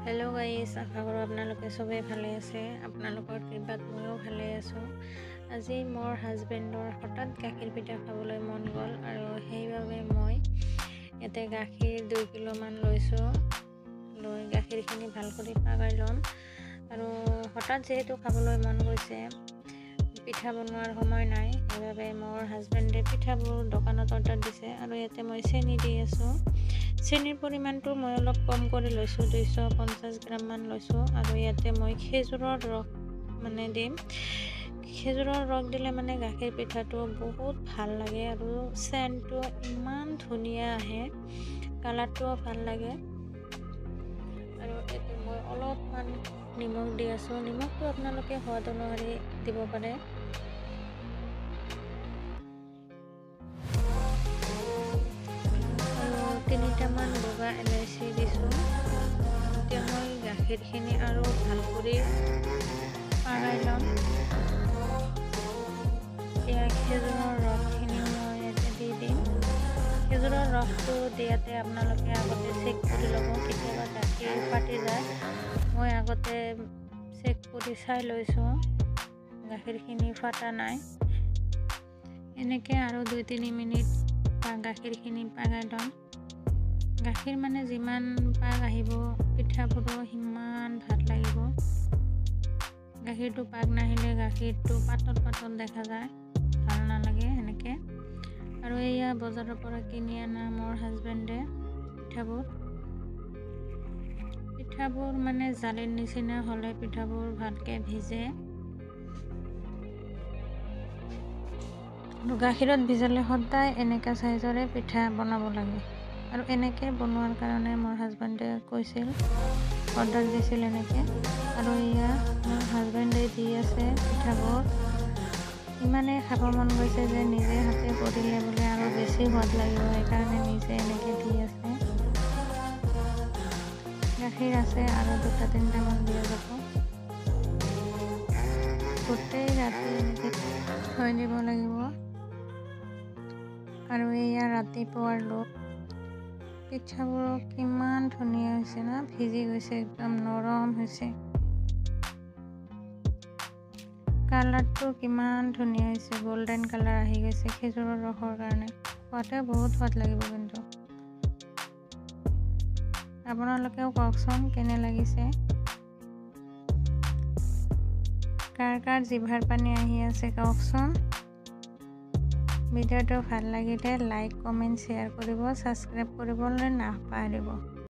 Hello guys, आशा करो आपनालोके सबै भाले आछे। आपनालोকৰ কৃপাত ময়ো ভালে আছো। আজি মোৰ হাজবেণ্ডৰ হঠাৎ গাখীৰ পিঠা খাবলৈ মন গ'ল আৰু সেইবাবে মই এতে গাখীৰ 2 কিলো মান লৈছো। লৈ গাখীৰখিনি ভাল কৰি পাগাই লম আৰু হঠাৎ যেহেতু খাবলৈ মন গৈছে, পিঠা বনোৱাৰ সময় নাই, সেইবাবে মোৰ হাজবেণ্ডে পিঠাবোৰ দোকানত অৰ্ডাৰ দিছে আৰু ইয়াতে মই চেনি দি আছো। চেনিৰ পৰিমাণটো মই অলপ কম কৰি লৈছো, 250 গ্ৰাম মান লৈছো আৰু ইয়াতে মই খেজুৰৰ ৰস মানে দিম। খেজুৰৰ ৰস দিলে মানে গাখীৰ পিঠাটো বহুত ভাল লাগে আৰু চেণ্টটো ইমান ধুনীয়া আহে, কালাৰটোও ভাল লাগে। আৰু ইয়াতে মই অলপমান নিমখ দি আছো। নিমখটো আপোনালোকে সোৱাদ অনুসৰি দিব পাৰে। তিনিটামান বগা ইলাইচি দিছো। এতিয়া মই গাখীৰখিনি আৰু ভাল কৰি পাগাই ল'ম। এতিয়া খেজুৰৰ ৰসখিনি মই ইয়াতে দি দিম। খেজুৰৰ ৰসটো দিয়াতে আপোনালোকে আগতে চেক কৰি ল'ব, কেতিয়াবা গাখীৰ ফাটি যায়। মই আগতে চেক কৰি চাই লৈছো গাখীৰখিনি ফাটা নাই। এনেকৈ আৰু 2-3 মিনিট গাখীৰখিনি পাগাই ল'ম। গাখীৰ মানে যিমান পাগ আহিব পিঠাবোৰো সিমান ভাল লাগিব। গাখীৰটো পাগ নাহিলে গাখীৰটো পাতল পাতল দেখা যায়, ভাল নালাগে এনেকৈ। আৰু এয়া বজাৰৰ পৰা কিনি আনা মোৰ হাজবেণ্ডে পিঠাবোৰ মানে জালিৰ নিচিনা হ'লে পিঠাবোৰ ভালকৈ ভিজে। গাখীৰত ভিজালে সদায় এনেকা সাইজৰে পিঠা বনাব লাগে আৰু এনেকৈ বনোৱাৰ কাৰণে মোৰ হাজবেণ্ডে কৈছিল, অৰ্ডাৰ দিছিল এনেকৈ। আৰু এয়া মোৰ হাজবেণ্ডে দি আছে পিঠাবোৰ। ইমানেই খাব মন গৈছে যে নিজে হাতে কৰিলে বোলে আৰু বেছি সোৱাদ লাগিব, সেইকাৰণে নিজে এনেকৈ দি আছে। গাখীৰ আছে আৰু 2-3টা মান দিয়া যাব। গোটেই ৰাতি এনেকৈ থৈ দিব লাগিব। আৰু এয়া ৰাতিপুৱাৰ লোক পিঠাবোৰ কিমান ধুনীয়া হৈছে না, ভিজি গৈছে, একদম নৰম হৈছে। কালাৰটো কিমান ধুনীয়া হৈছে, গোল্ডেন কালাৰ আহি গৈছে খেজুৰৰ ৰসৰ কাৰণে। খোৱাতে বহুত সোৱাদ লাগিব কিন্তু। আপোনালোকেও কওকচোন কেনে লাগিছে। কাৰ জিভাৰ পানী আহি আছে কওকচোন। ভিডিঅ'টো ভাল লাগিলে লাইক, কমেণ্ট, শ্বেয়াৰ কৰিব, ছাবস্ক্ৰাইব কৰিবলৈ নাপাহৰিব।